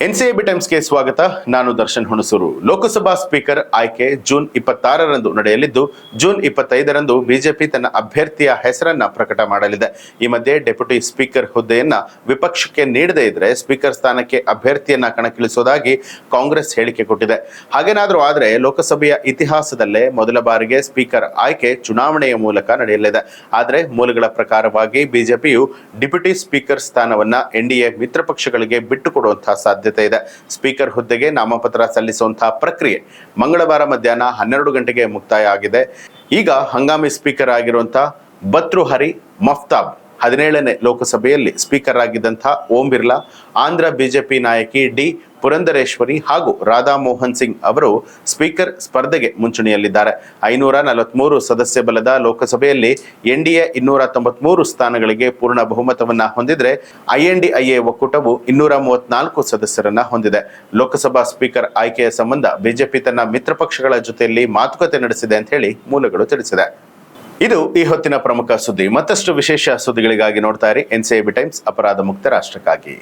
ಎನ್ಸಿಎಬಿ ಟೈಮ್ಸ್ಗೆ ಸ್ವಾಗತ. ನಾನು ದರ್ಶನ್ ಹುಣಸೂರು. ಲೋಕಸಭಾ ಸ್ಪೀಕರ್ ಆಯ್ಕೆ ಜೂನ್ 26ರಂದು ನಡೆಯಲಿದ್ದು, ಜೂನ್ 25ರಂದು ಬಿಜೆಪಿ ತನ್ನ ಅಭ್ಯರ್ಥಿಯ ಹೆಸರನ್ನ ಪ್ರಕಟ ಮಾಡಲಿದೆ. ಈ ಮಧ್ಯೆ ಡೆಪ್ಯೂಟಿ ಸ್ಪೀಕರ್ ಹುದ್ದೆಯನ್ನ ವಿಪಕ್ಷಕ್ಕೆ ನೀಡದೇ ಇದ್ರೆ ಸ್ಪೀಕರ್ ಸ್ಥಾನಕ್ಕೆ ಅಭ್ಯರ್ಥಿಯನ್ನ ಕಣಕ್ಕಿಳಿಸುವುದಾಗಿ ಕಾಂಗ್ರೆಸ್ ಹೇಳಿಕೆ ಕೊಟ್ಟಿದೆ. ಹಾಗೇನಾದ್ರೂ ಆದ್ರೆ ಲೋಕಸಭೆಯ ಇತಿಹಾಸದಲ್ಲೇ ಮೊದಲ ಬಾರಿಗೆ ಸ್ಪೀಕರ್ ಆಯ್ಕೆ ಚುನಾವಣೆಯ ಮೂಲಕ ನಡೆಯಲಿದೆ. ಆದ್ರೆ ಮೂಲಗಳ ಪ್ರಕಾರವಾಗಿ ಬಿಜೆಪಿಯು ಡೆಪ್ಯೂಟಿ ಸ್ಪೀಕರ್ ಸ್ಥಾನವನ್ನ ಎನ್ಡಿಎ ಮಿತ್ರ ಪಕ್ಷಗಳಿಗೆ ಬಿಟ್ಟುಕೊಡುವಂತಹ ಸಾಧ್ಯತೆ ಇದೆ. ಸ್ಪೀಕರ್ ಹುದ್ದೆಗೆ ನಾಮಪತ್ರ ಸಲ್ಲಿಸುವಂತಹ ಪ್ರಕ್ರಿಯೆ ಮಂಗಳವಾರ ಮಧ್ಯಾಹ್ನ 12 ಗಂಟೆಗೆ ಮುಕ್ತಾಯ ಆಗಿದೆ. ಈಗ ಹಂಗಾಮಿ ಸ್ಪೀಕರ್ ಆಗಿರುವಂತಹ ಭರ್ತೃಹರಿ ಮಫ್ತಾಬ್ 17ನೇ ಲೋಕಸಭೆಯಲ್ಲಿ ಸ್ಪೀಕರ್ ಆಗಿದ್ದಂತಹ ಓಂ ಬಿರ್ಲಾ, ಆಂಧ್ರ ಬಿಜೆಪಿ ನಾಯಕಿ ಡಿ ಪುರಂದರೇಶ್ವರಿ ಹಾಗೂ ರಾಧಾ ಮೋಹನ್ ಸಿಂಗ್ ಅವರು ಸ್ಪೀಕರ್ ಸ್ಪರ್ಧೆಗೆ ಮುಂಚೂಣಿಯಲ್ಲಿದ್ದಾರೆ. 543 ಸದಸ್ಯ ಬಲದ ಲೋಕಸಭೆಯಲ್ಲಿ ಎನ್ಡಿಎ 293 ಸ್ಥಾನಗಳಿಗೆ ಪೂರ್ಣ ಬಹುಮತವನ್ನ ಹೊಂದಿದ್ರೆ ಐಎನ್ಡಿಐಎ ಒಕ್ಕೂಟವು 234 ಸದಸ್ಯರನ್ನ ಹೊಂದಿದೆ. ಲೋಕಸಭಾ ಸ್ಪೀಕರ್ ಆಯ್ಕೆಯ ಸಂಬಂಧ ಬಿಜೆಪಿ ತನ್ನ ಮಿತ್ರ ಪಕ್ಷಗಳ ಜೊತೆಯಲ್ಲಿ ಮಾತುಕತೆ ನಡೆಸಿದೆ ಅಂತ ಹೇಳಿ ಮೂಲಗಳು ತಿಳಿಸಿದೆ. ಇದು ಈ ಹೊತ್ತಿನ ಪ್ರಮುಖ ಸುದ್ದಿ. ಮತ್ತಷ್ಟು ವಿಶೇಷ ಸುದ್ದಿಗಳಿಗಾಗಿ ನೋಡ್ತಾ ಇರಿ ಎನ್ಸಿಎಬಿ ಟೈಮ್ಸ್, ಅಪರಾಧ ಮುಕ್ತ ರಾಷ್ಟ್ರಕ್ಕಾಗಿ.